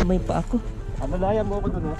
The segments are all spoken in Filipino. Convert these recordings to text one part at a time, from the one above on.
damay pa ako. Alalayan mo ako dun, oh.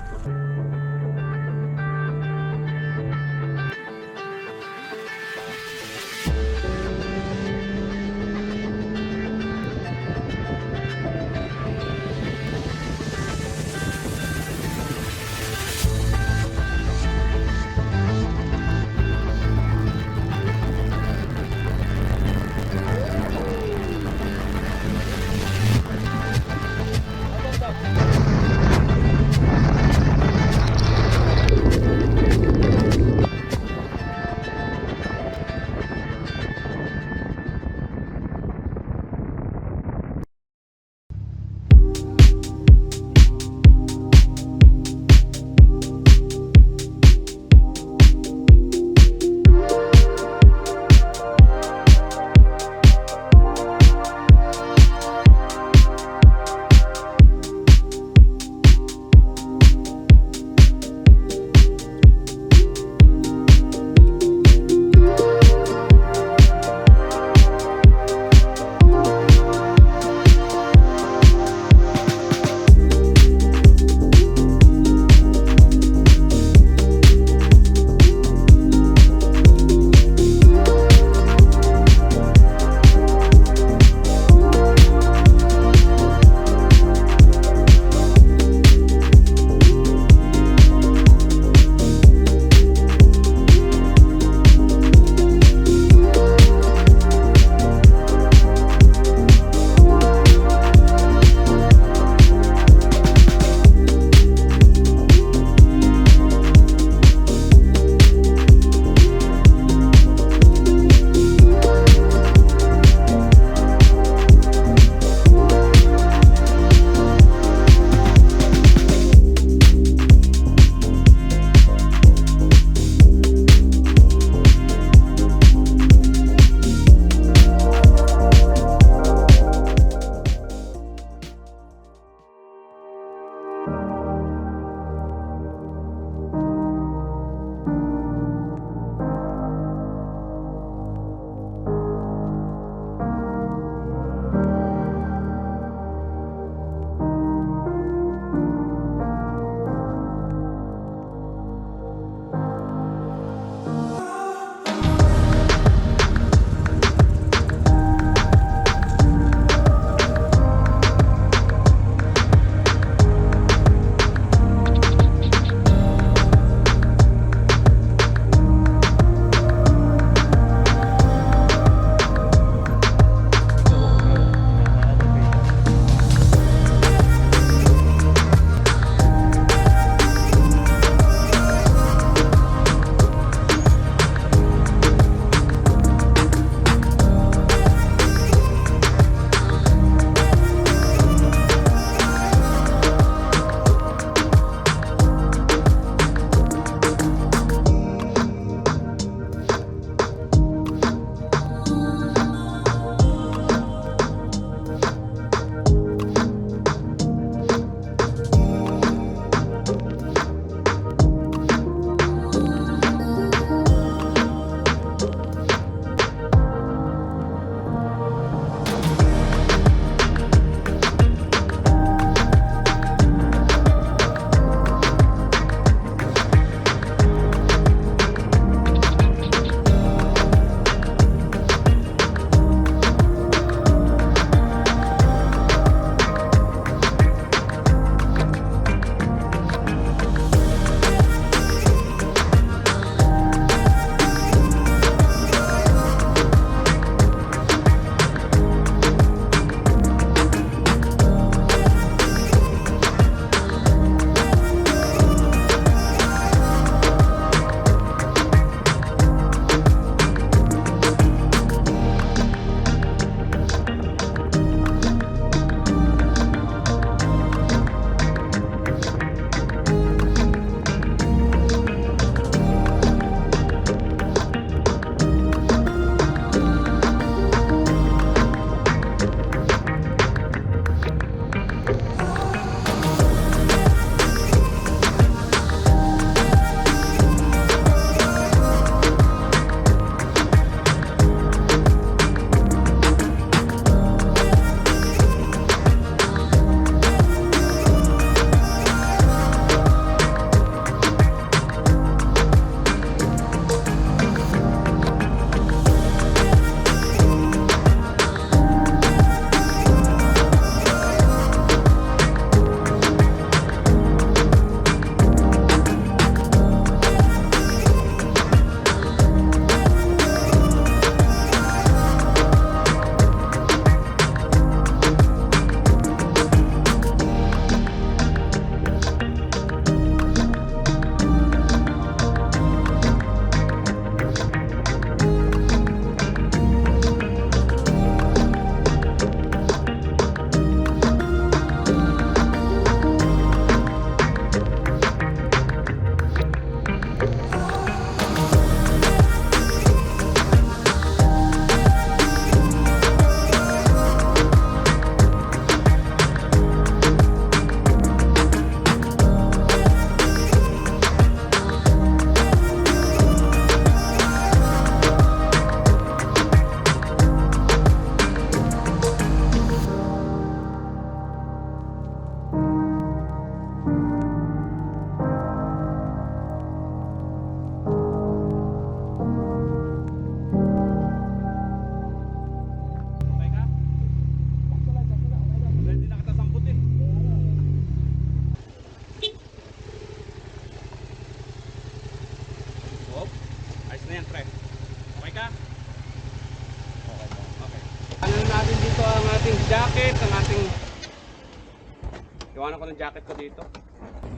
Iwanan ko ng jacket ko dito.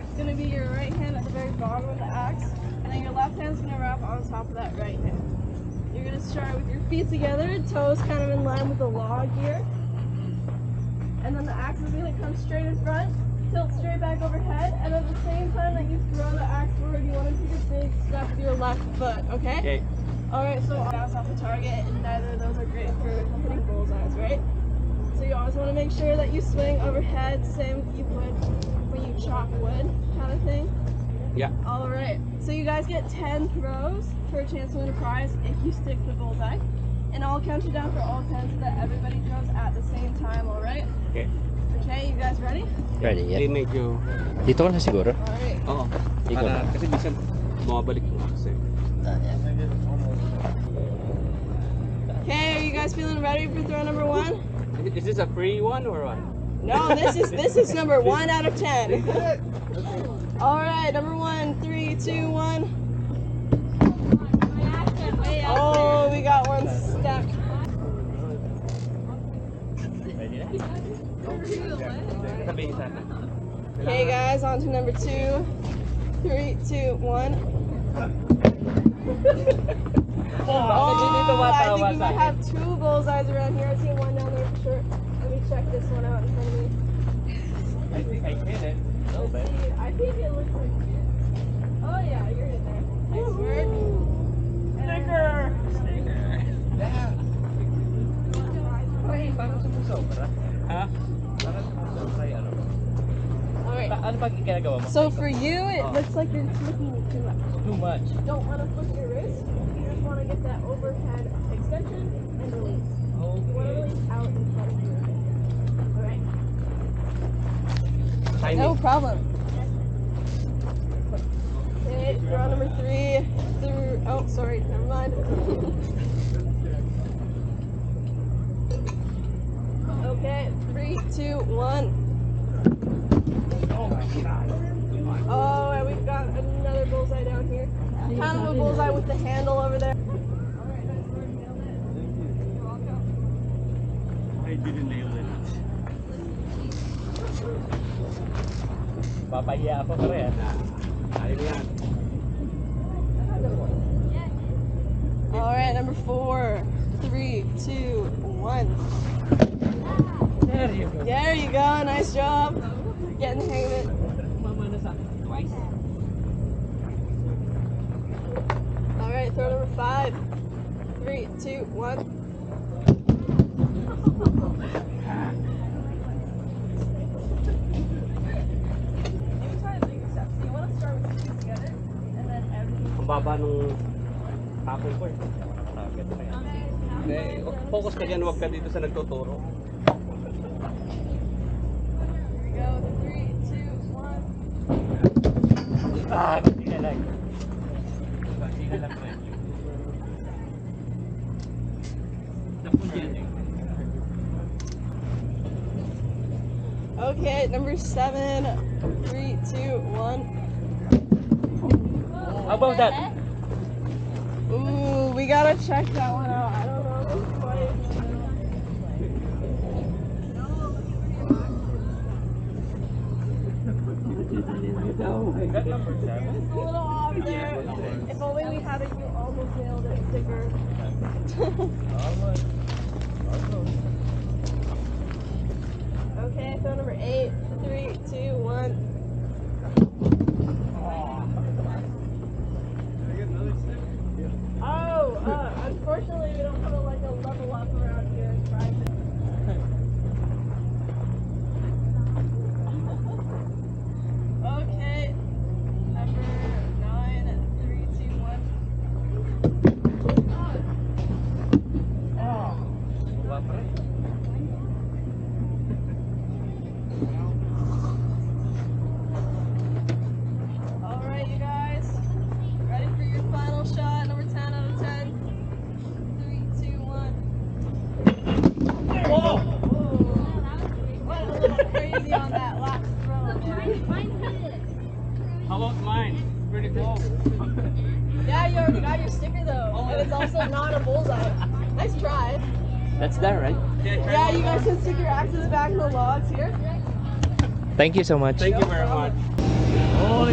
It's gonna be your right hand at the very bottom of the axe, and then your left hand's gonna wrap on top of that right hand. You're gonna start with your feet together, toes kind of in line with the log here. And then the axe is gonna come straight in front, tilt straight back overhead, and at the same time that you throw the axe forward, you want to take a big step with your left foot, okay? Okay. Alright, so bounce off the target, and neither of those are great for hitting bullseyes, right? So you always want to make sure that you swing overhead, same you would when you chop wood, kind of thing. Yeah. Alright, so you guys get 10 throws for a chance to win a prize if you stick the bullseye. And I'll count you down for all 10 so that everybody throws at the same time, alright? Okay. Okay, you guys ready? Ready, yeah. Hindi medyo... Dito ka na siguro? Alright. Oo. Ikaw Para, na. kasi minsan bumabalik yung axe eh. Okay, are you guys feeling ready for throw number 1? Is this a free one or what? No, this is number 1 out of 10. Alright, number 1, 3, 2, 1. Oh, we got one stuck. Okay guys, on to number 2. 3, 2, 1. Oh, I think we might have 2 bullseyes around here. I see one down there for sure. Let me check this one out in front of me. I think I hit it. Let's see. I think it looks like you. Oh yeah, you're in there. Nice work. Sticker! Yeah. Ay, parang sumusobra. Ha? Parang sumusobra yung ano. Alright. Ano pag ginagawa mo? So for you, it looks like you're flicking it too much. Too much. You don't want to flick your wrist. You just want to get that overhead extension and release. You want to release out in front of you. Alright? No problem. Okay, throw number 3. Oh, sorry, never mind. Okay, 3, 2, 1. Oh, and we've got another bullseye down here. Kind of a bullseye with the handle over there. Alright, nice work, nailed it. You're welcome. I didn't nail it. Papahiya ako pa rin. Ayaw yan. Alright, number 4. 3, 2, 1. There you go. There you go, nice job. Getting the hang of it. Twice. Alright, throw number 5. 3, 2, 1. Ang baba nung tapon ko eh. Okay, focus ka dyan, huwag ka dito sa nagtuturo. Here we go, 3, 2, 1. Ah, hindi na lang. Hindi na lang. Tapon dyan eh. Okay, number 7. 3, 2, 1. How about that? Ooh, we gotta check that one out. I don't know if it's funny. That number 7. It's a little off there. If only we had it, you almost nailed it, sticker. Okay, throw number 8. 3, 2, 1. Oh, unfortunately, we don't have a level up around here in private. Okay, number 9. 3, 2, 1. Alright, you guys. Ready for your final shot? Number 10 out of 10. 3, 2, 1. Whoa! Went a little crazy on that last throw. How about mine? Pretty close. Yeah, you already got your sticker though. And it's also not a bullseye. Nice try. That's that, right? Yeah, you guys can stick your axes back in the logs here. Thank you so much. Thank you very much.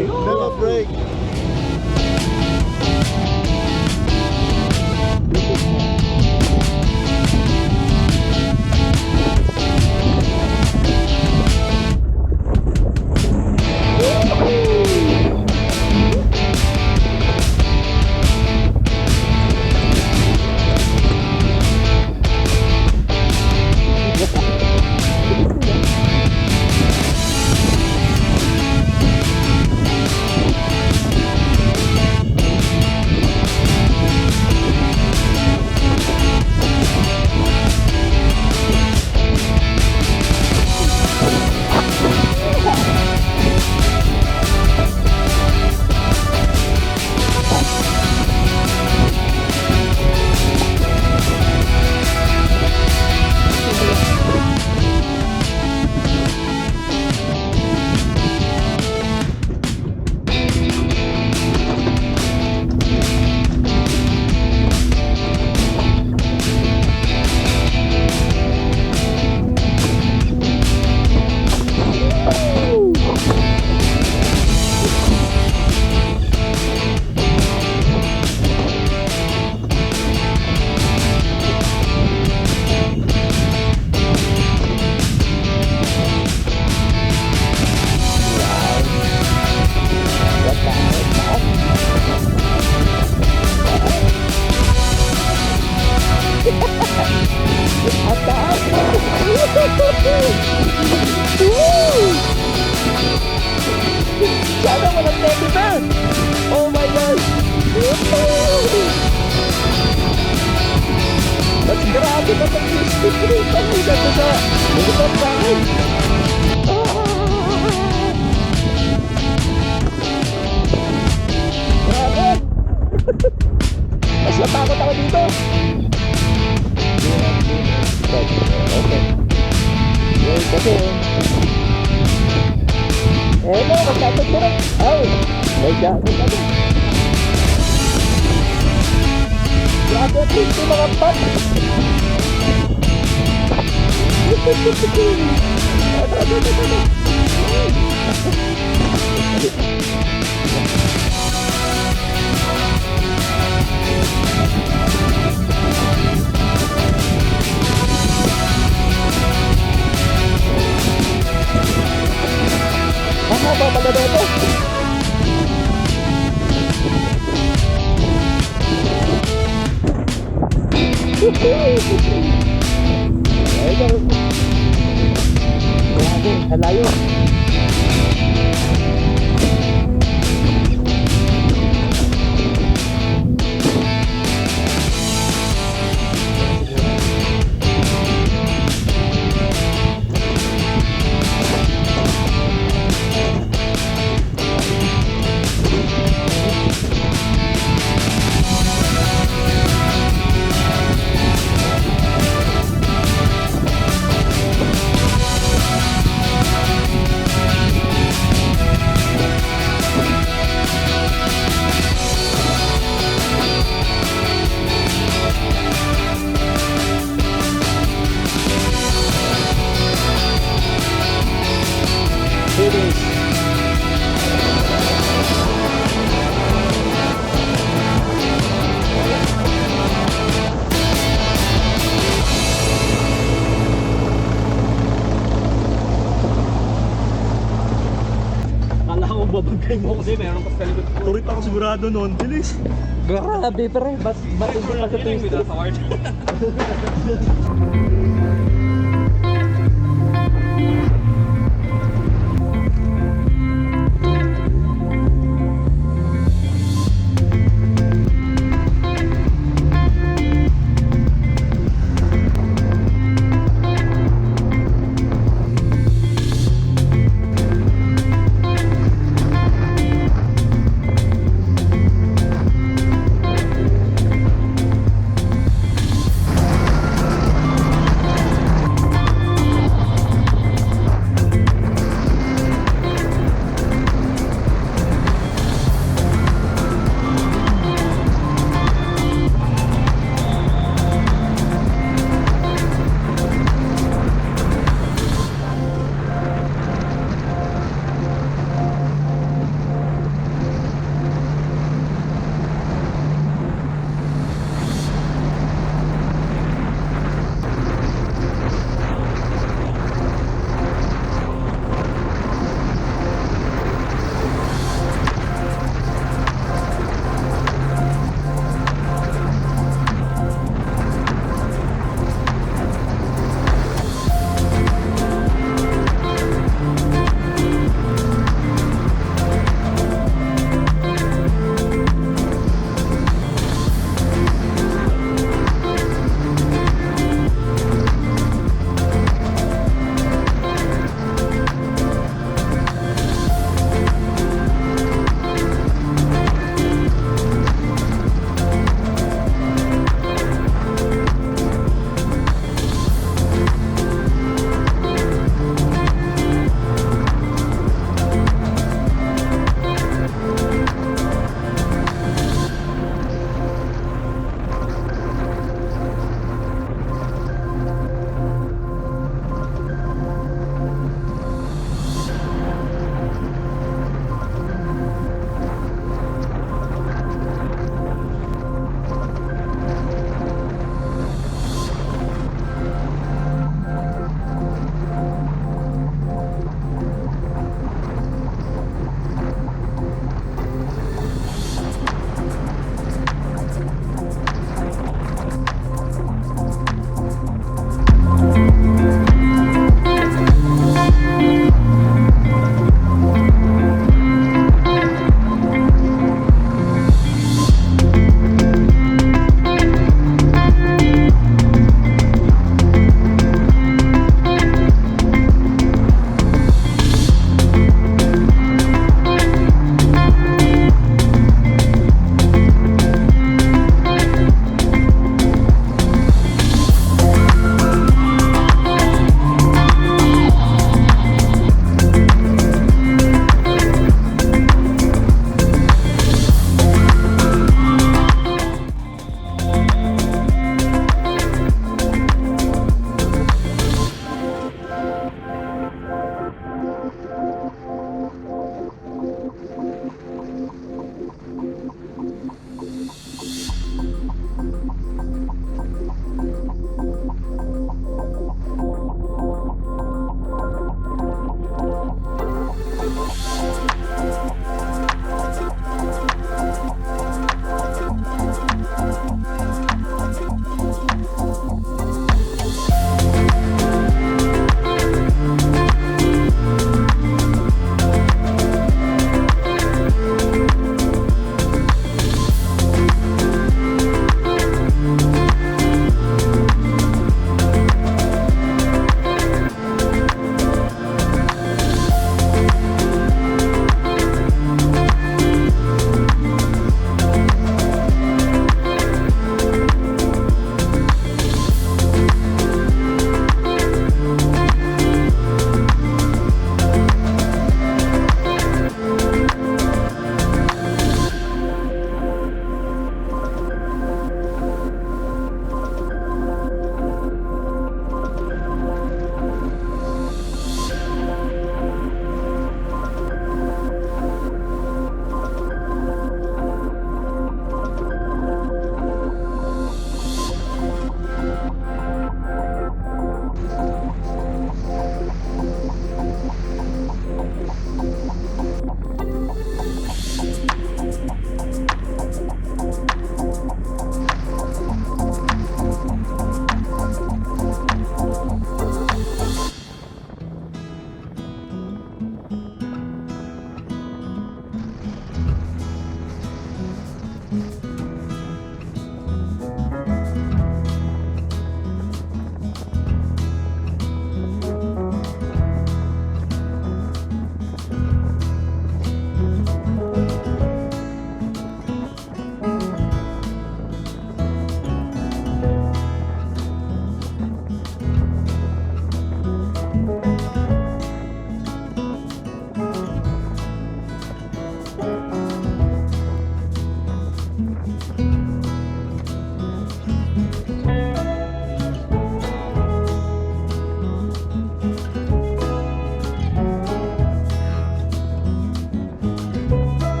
Never break. Sana walang teddy bear! Oh my God! Mas grabe na pag-isip dito. Ang ganda sa lugar sa akin. Grabe! Mas natakot ako dito. Okay. Wait, kasi no, magkakot ko rin. Ay, magkakot ako. Grabe at least yung mga pat. Mahaba pala na ito. Grabe, halayo. Babagay mo kasi meron ka sa likod ko. Turit ako sigurado noon. Bilis. Grabe, pero ba't hindi pa sa twisted?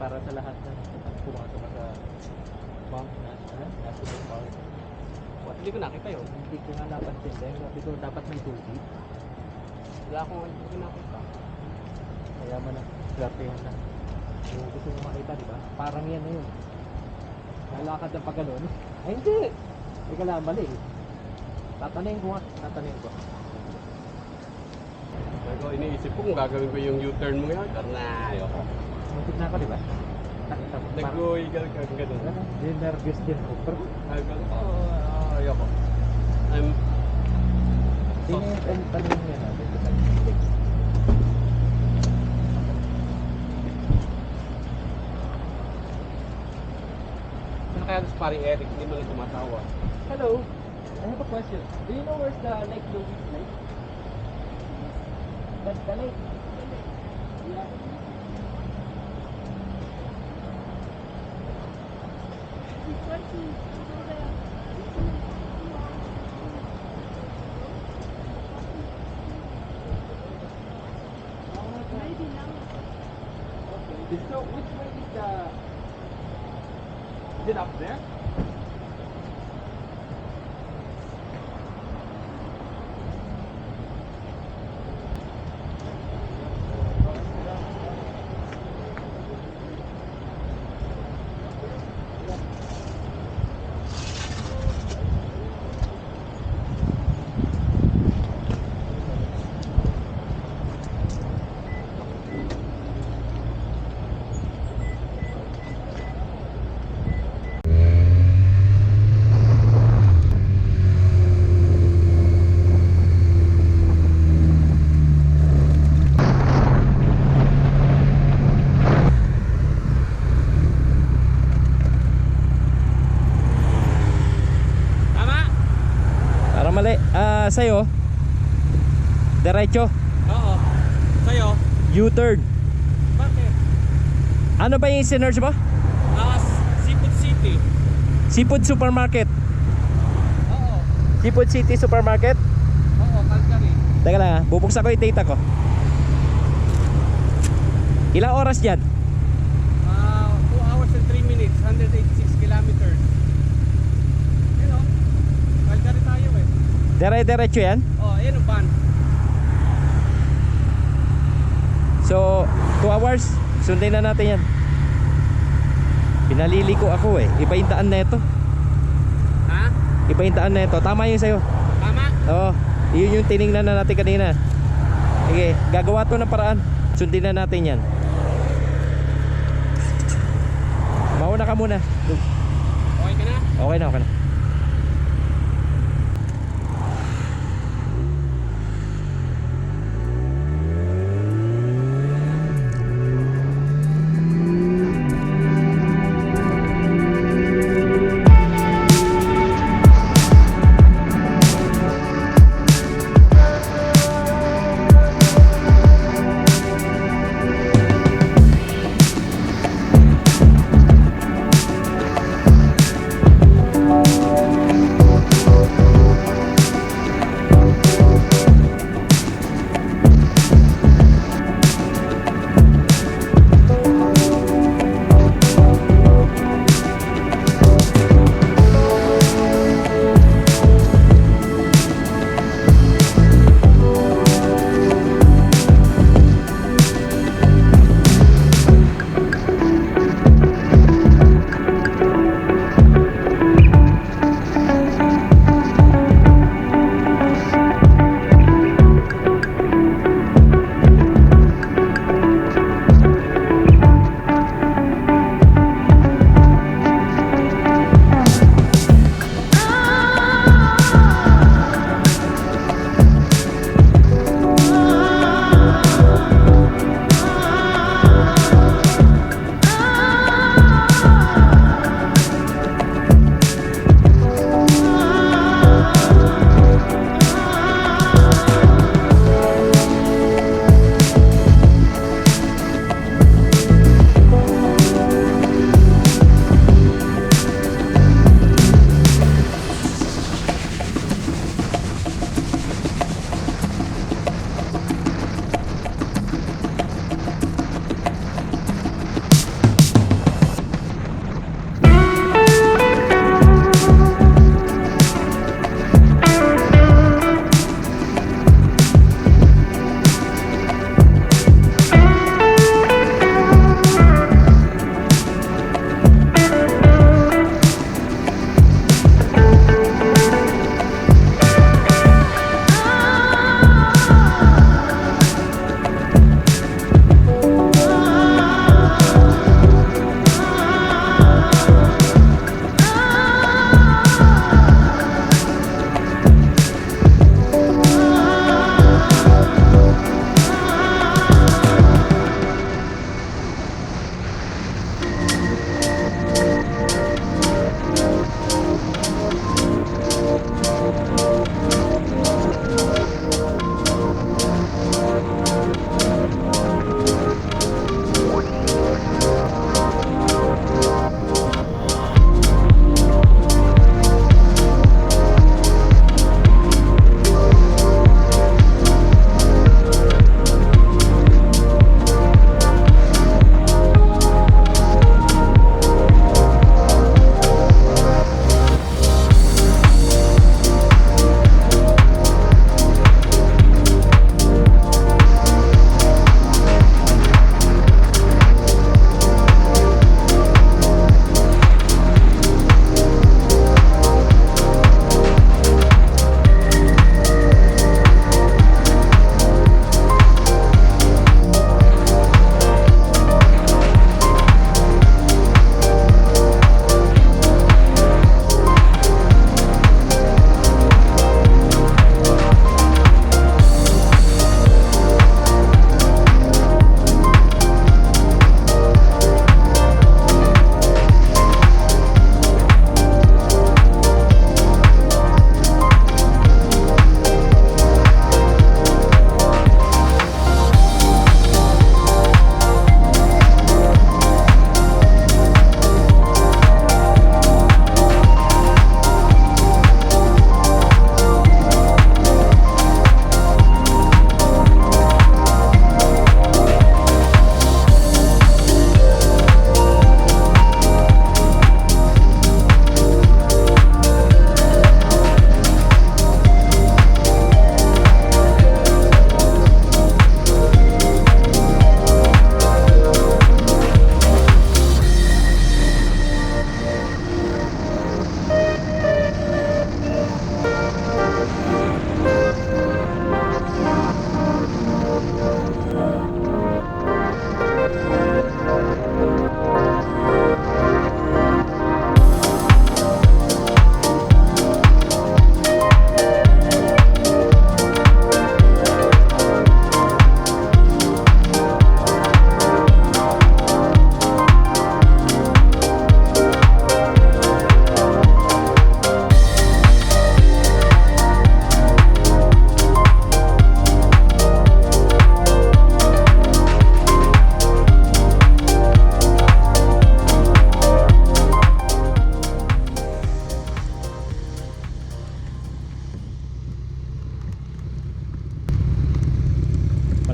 para sa lahat na pumasok sa Mount National Park. Hindi ko nakita yun. Hindi ko nga napansin dahil sabi ko dapat may tubig. Wala akong hindi ko nakita. Kaya man na, swertehan na. Yung gusto mo makita, di ba? Parang yan na yun. Lalakad ng pagano'n. Ay hindi! Hindi ka lang mali eh. Tatanayin ko nga. Tatanayin ko. Pero iniisip ko kung gagawin ko yung U-turn mo yan. Karna, ayoko. Muntik na ako, di ba? Nakita mo. Nag-uigal ka ganun. Hindi, nervous din ako. Pero Ayoko. I'm hindi na yung tanong niya natin. Ano kaya sa pari Eric? Hindi mo lang tumatawa. Hello, I have a question. Do you know where's the Lake Louise Lake? That's the lake. Yeah. So which way is the? Is it up there? Mali. Sa'yo, diretso, Oo. Sa'yo? U-turn. Bakit? Ano ba yung sinerge mo? Seafood City. Seafood Supermarket. Oo. Seafood City Supermarket. Oo, Calgary. Teka lang ha, bubuksan ko yung data ko. Ilang oras dyan? 2 hours and 3 minutes, 186 kilometers. You know, Calgary tayo eh. Dire-diretso yan. Oh, ayan ang van. So, 2 hours. Sundin na natin yan. Pinaliliko ako eh. Iba yung daan na ito. Ha? Iba yung daan na ito. Tama yun sa'yo. Tama? Oo. Yun yung tinignan na natin kanina. Sige, gagawa to ng paraan. Sundin na natin yan. Mauna ka muna. Okay ka na? Okay na, okay na.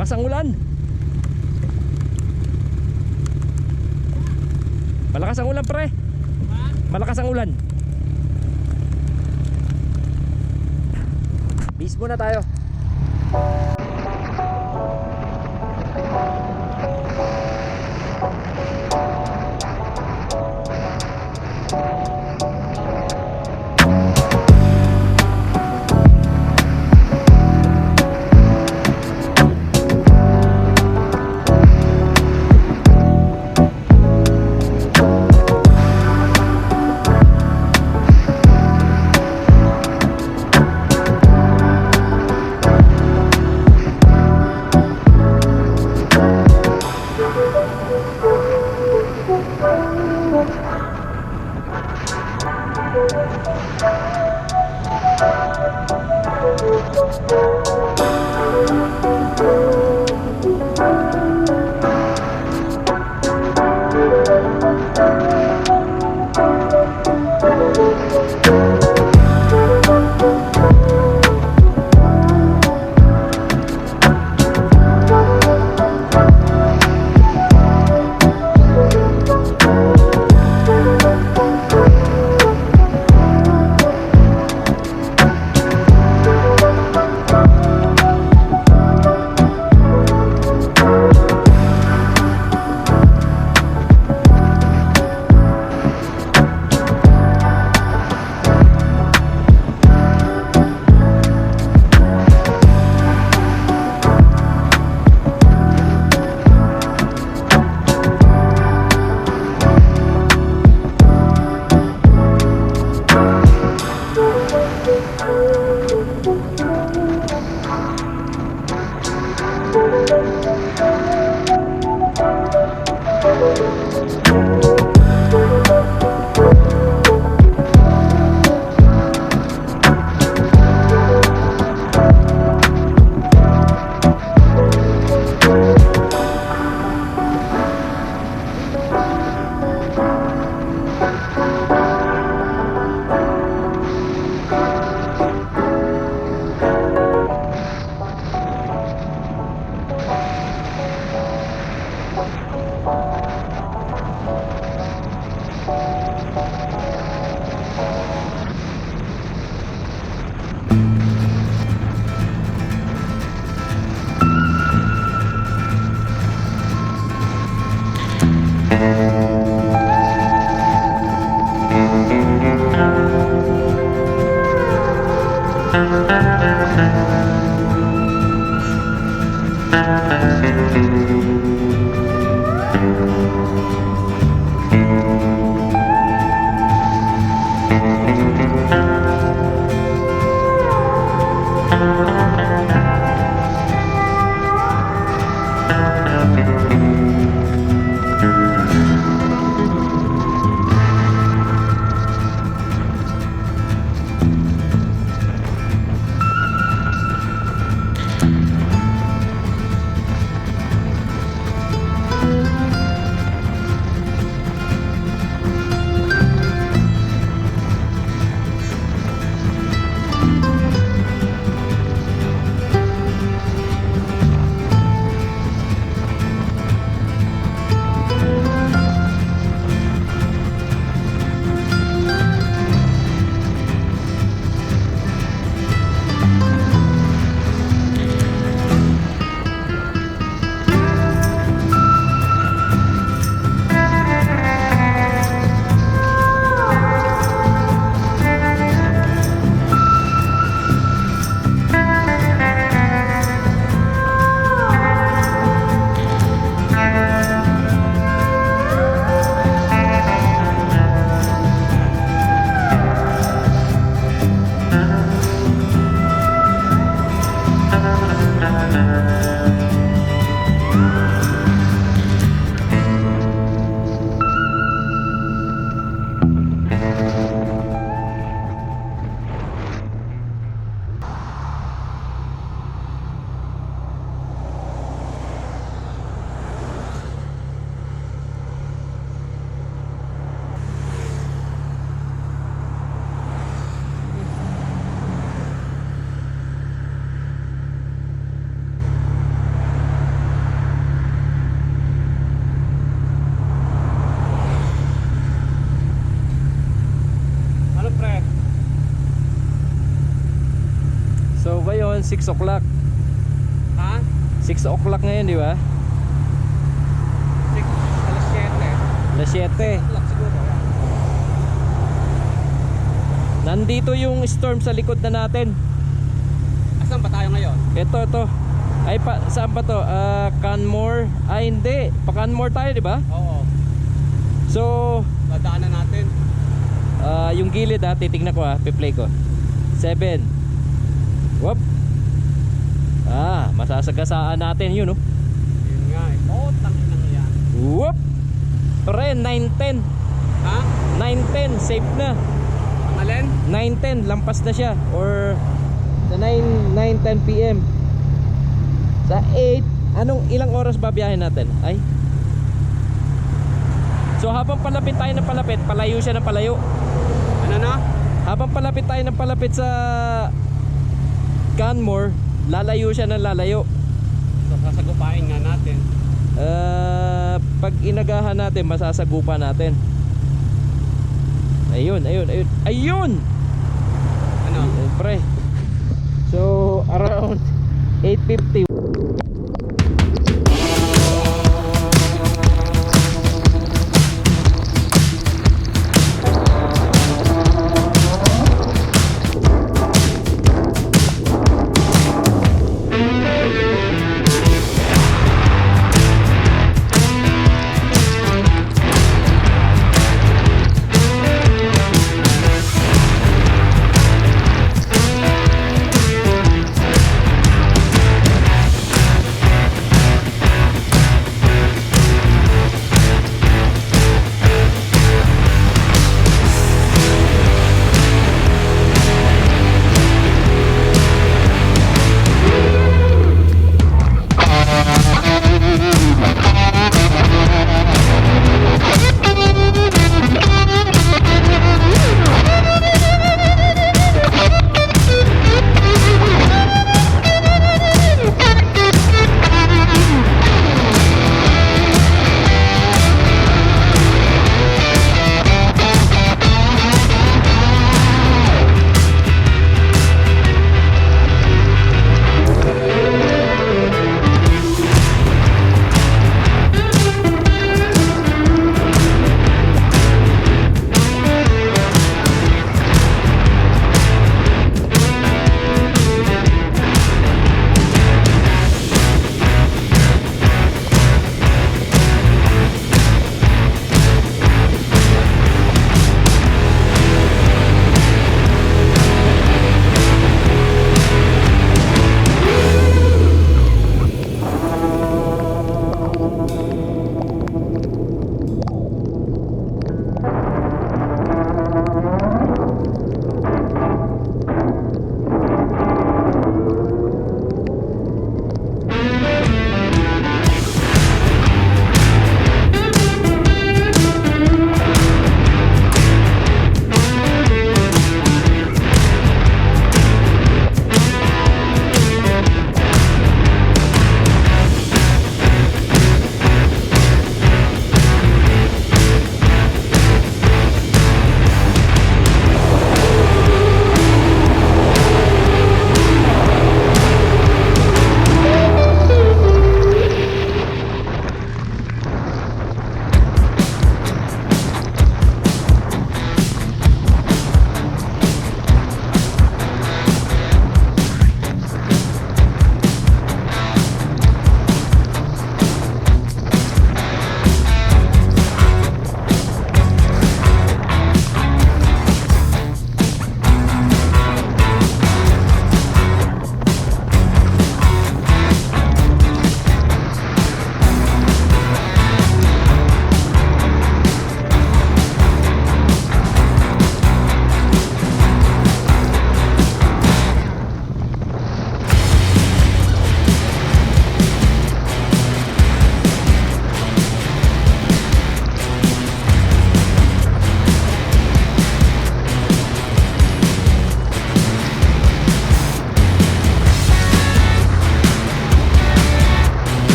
Malakas ang ulan. Malakas ang ulan, pre. Malakas ang ulan. Bis muna tayo. ngayon 6 o'clock. Ha? 6 o'clock ngayon, di ba? 6, alas 7. Alas 7. Lock siguro. Yan. Nandito yung storm sa likod na natin. Asan ba tayo ngayon? Ito. Ay saan ba to? Canmore. Ay hindi, pa Canmore tayo, di ba? Oo. So, Dadaanan natin. yung gilid titignan ko pi-play ko. 7. Whoop. Masasagasaan natin yun, no? Yun nga eh. Tangin yan. Whoop. Pre, 9:10. Ha? 9:10, safe na. Ang alin? 9:10, lampas na siya. Or sa 9:10 PM. Sa 8, ilang oras ba biyahe natin? Ay. So habang palapit tayo ng palapit, palayo siya ng palayo. Ano na? Habang palapit tayo ng palapit sa Canmore, lalayo siya ng lalayo. So sasagupain nga natin. Pag inagahan natin, masasagupa natin. Ayun. Ano? Pre. So around 8:50